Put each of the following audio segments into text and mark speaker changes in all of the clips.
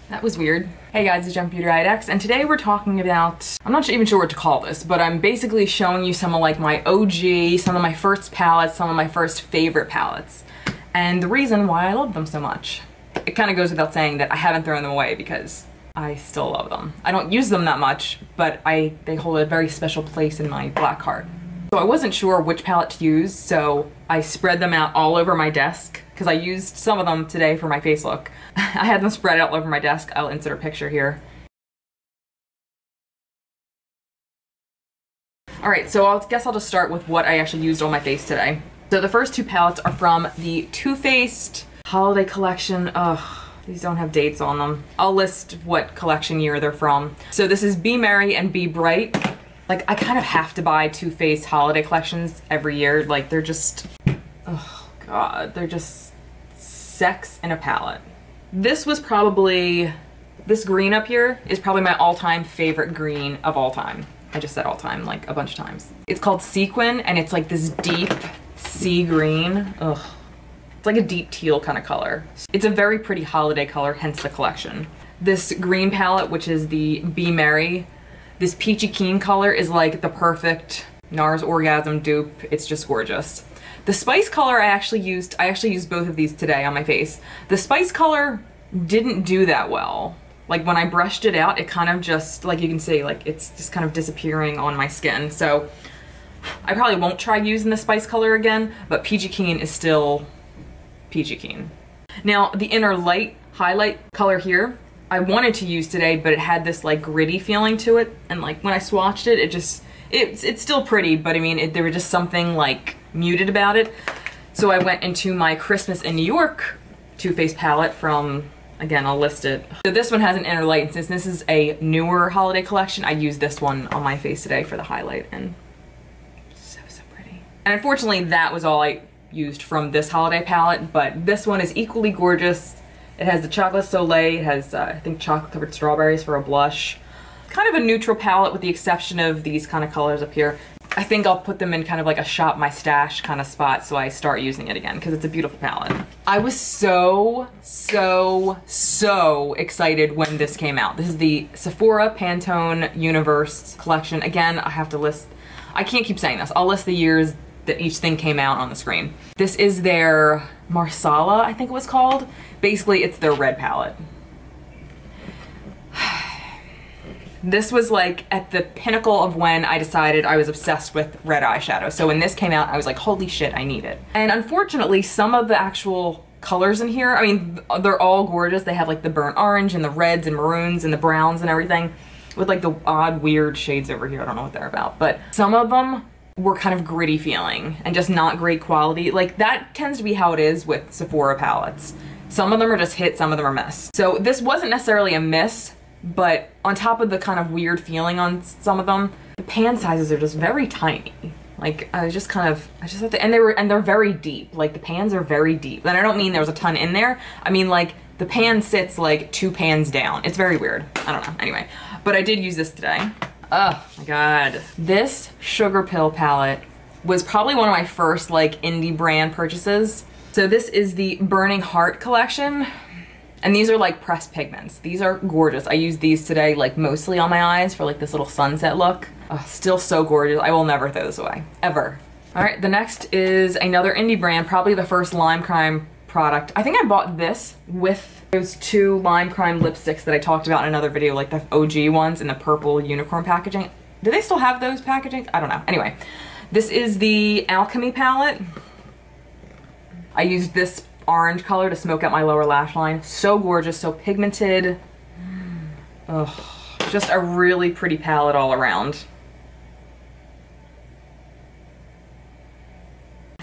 Speaker 1: That was weird. Hey guys, it's Jump Beauty IDX, and today we're talking about, I'm not even sure what to call this, but I'm basically showing you some of like my OG, some of my first palettes, some of my first favorite palettes, and the reason why I love them so much. It kind of goes without saying that I haven't thrown them away because I still love them. I don't use them that much, but they hold a very special place in my black heart. So I wasn't sure which palette to use, so I spread them out all over my desk because I used some of them today for my face look. I had them spread out all over my desk. I'll insert a picture here. Alright, so I guess I'll just start with what I actually used on my face today. So the first two palettes are from the Too Faced Holiday Collection. Ugh, these don't have dates on them. I'll list what collection year they're from. So this is Be Merry and Be Bright. Like, I kind of have to buy Too Faced holiday collections every year. Like, they're just, oh god, they're just sex in a palette. This was probably, this green up here is probably my all-time favorite green of all time. I just said all time like a bunch of times. It's called Sequin, and it's like this deep sea green. Ugh. It's like a deep teal kind of color. It's a very pretty holiday color, hence the collection. This green palette, which is the Be Merry, this peachy keen color is like the perfect NARS Orgasm dupe. It's just gorgeous. The spice color I actually used both of these today on my face. The spice color didn't do that well. Like when I brushed it out, it kind of just, like you can see, like it's just kind of disappearing on my skin. So I probably won't try using the spice color again, but peachy keen is still peachy keen. Now the inner light highlight color here, I wanted to use today, but it had this like gritty feeling to it. And like when I swatched it, it's still pretty, but I mean, there was just something like muted about it. So I went into my Christmas in New York Too Faced palette from, again, I'll list it. So this one has an inner light, and since this is a newer holiday collection, I used this one on my face today for the highlight, and so pretty. And unfortunately, that was all I used from this holiday palette, but this one is equally gorgeous. It has the Chocolate Soleil, it has, I think, chocolate covered strawberries for a blush. Kind of a neutral palette with the exception of these kind of colors up here. I think I'll put them in kind of like a shop my stash kind of spot so I start using it again because it's a beautiful palette. I was so excited when this came out. This is the Sephora Pantone Universe collection. Again, I have to list, I can't keep saying this. I'll list the years that each thing came out on the screen. This is their Marsala, I think it was called. Basically, it's their red palette. This was like at the pinnacle of when I decided I was obsessed with red eyeshadow. So when this came out, I was like, holy shit, I need it. And unfortunately, some of the actual colors in here, I mean, they're all gorgeous. They have like the burnt orange and the reds and maroons and the browns and everything with like the odd, weird shades over here. I don't know what they're about, but some of them were kind of gritty feeling and just not great quality. Like that tends to be how it is with Sephora palettes. Some of them are just hit, some of them are miss. So this wasn't necessarily a miss, but on top of the kind of weird feeling on some of them, the pan sizes are just very tiny. Like I just have to, and they're very deep. Like the pans are very deep. And I don't mean there was a ton in there. I mean like the pan sits like 2 pans down. It's very weird. I don't know. Anyway, but I did use this today. Oh my god. This Sugar Pill palette was probably one of my first like indie brand purchases. So this is the Burning Heart collection. And these are like pressed pigments. These are gorgeous. I used these today like mostly on my eyes for like this little sunset look. Oh, still so gorgeous. I will never throw this away, ever. All right, the next is another indie brand, probably the first Lime Crime product. I think I bought this with those 2 Lime Crime lipsticks that I talked about in another video, like the OG ones in the purple unicorn packaging. Do they still have those packaging? I don't know. Anyway, this is the Alchemy palette. I used this orange color to smoke out my lower lash line. So gorgeous, so pigmented. Ugh, just a really pretty palette all around.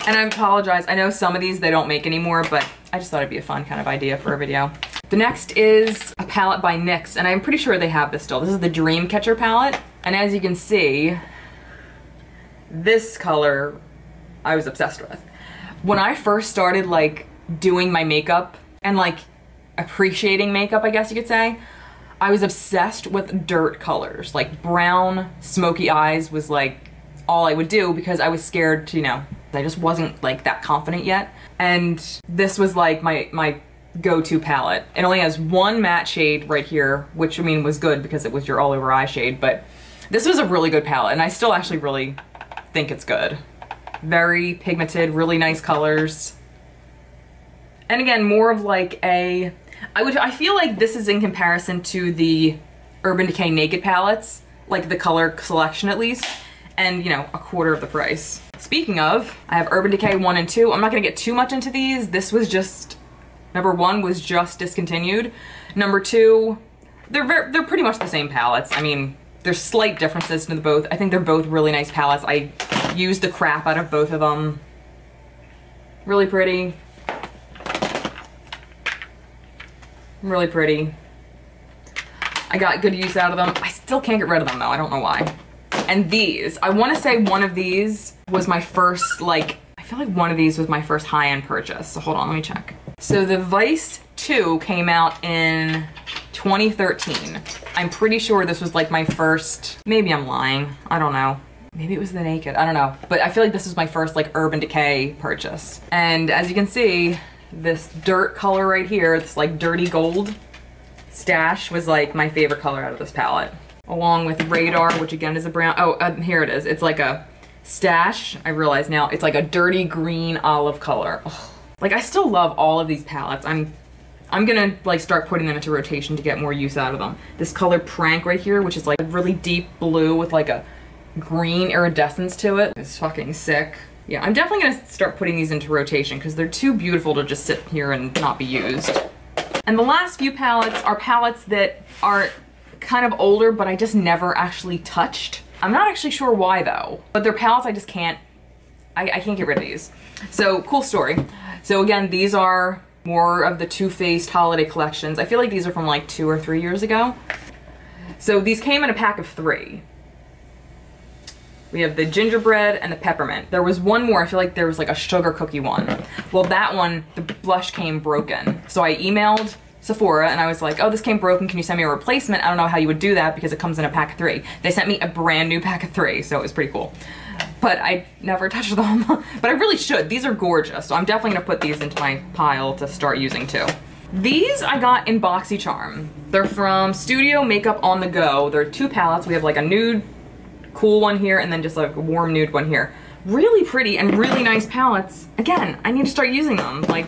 Speaker 1: And I apologize, I know some of these they don't make anymore, but I just thought it'd be a fun kind of idea for a video. The next is a palette by NYX, and I'm pretty sure they have this still. This is the Dreamcatcher palette, and as you can see, this color I was obsessed with. When I first started like doing my makeup and like appreciating makeup, I guess you could say, I was obsessed with dirt colors. Like brown, smoky eyes was like all I would do because I was scared to, you know, I just wasn't like that confident yet. And this was like my go-to palette. It only has one matte shade right here, which I mean was good because it was your all-over eye shade, but this was a really good palette, and I still actually really think it's good. Very pigmented, really nice colors. And again, more of like a, I feel like this is in comparison to the Urban Decay Naked palettes, like the color selection at least, and you know, a quarter of the price. Speaking of, I have Urban Decay 1 and 2. I'm not gonna get too much into these. This was just, number 1 was just discontinued. Number 2, they're pretty much the same palettes. I mean, there's slight differences to the both. I think they're both really nice palettes. I used the crap out of both of them. Really pretty. Really pretty. I got good use out of them. I still can't get rid of them though, I don't know why. And these, I wanna say one of these was my first, like, I feel like one of these was my first high-end purchase. So hold on, let me check. So the Vice 2 came out in 2013. I'm pretty sure this was like my first, maybe I'm lying, I don't know. Maybe it was the Naked, I don't know. But I feel like this was my first like Urban Decay purchase. And as you can see, this dirt color right here, this like dirty gold stash was like my favorite color out of this palette. Along with Radar, which again is a brown, here it is. It's like a stash, I realize now, it's like a dirty green olive color. Ugh. Like I still love all of these palettes. I'm gonna like start putting them into rotation to get more use out of them. This color Prank right here, which is like a really deep blue with like a green iridescence to it. It's fucking sick. Yeah, I'm definitely gonna start putting these into rotation because they're too beautiful to just sit here and not be used. And the last few palettes are palettes that are kind of older, but I just never actually touched. I'm not actually sure why though, but they're palettes I just can't, I can't get rid of these. So, cool story. So again, these are more of the Too Faced holiday collections. I feel like these are from like 2 or 3 years ago. So these came in a pack of 3. We have the gingerbread and the peppermint. There was one more, I feel like there was like a sugar cookie one. Well, that one, the blush came broken. So I emailed Sephora and I was like, oh, this came broken, can you send me a replacement? I don't know how you would do that because it comes in a pack of 3. They sent me a brand new pack of 3, so it was pretty cool. But I never touched them. But I really should. These are gorgeous, so I'm definitely gonna put these into my pile to start using too. These I got in BoxyCharm. They're from Studio Makeup on the Go. They're 2 palettes. We have like a nude, cool one here, and then just like a warm nude one here. Really pretty and really nice palettes. Again, I need to start using them. Like,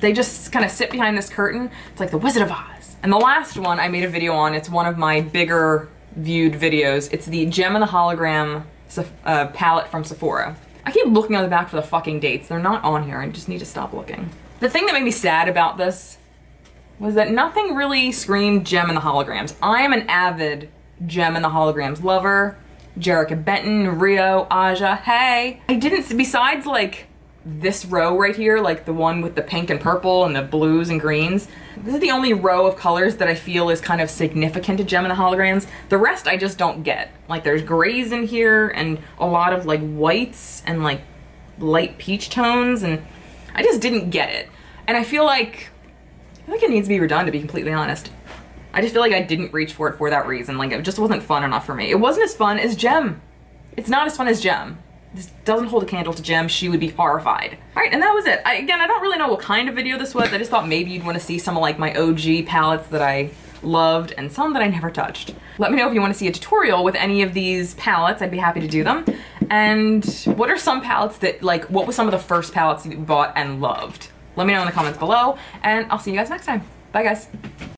Speaker 1: they just kind of sit behind this curtain. It's like the Wizard of Oz. And the last one I made a video on, it's one of my bigger viewed videos. It's the Gem and the Hologram palette from Sephora. I keep looking on the back for the fucking dates. They're not on here. I just need to stop looking. The thing that made me sad about this was that nothing really screamed Gem and the Holograms. I am an avid Gem and the Holograms lover. Jerrica Benton, Rio, Aja, hey. I didn't, besides like this row right here, like the one with the pink and purple and the blues and greens, this is the only row of colors that I feel is kind of significant to Gem and the Holograms. The rest I just don't get. Like there's grays in here and a lot of like whites and like light peach tones, and I just didn't get it. And I feel like it needs to be redone, to be completely honest. I just feel like I didn't reach for it for that reason. Like, it just wasn't fun enough for me. It wasn't as fun as Gem. It's not as fun as Gem. This doesn't hold a candle to Gem. She would be horrified. All right, and that was it. Again, I don't really know what kind of video this was. I just thought maybe you'd want to see some of like my OG palettes that I loved and some that I never touched. Let me know if you want to see a tutorial with any of these palettes. I'd be happy to do them. And what are some palettes that, like, what was some of the first palettes you bought and loved? Let me know in the comments below, and I'll see you guys next time. Bye, guys.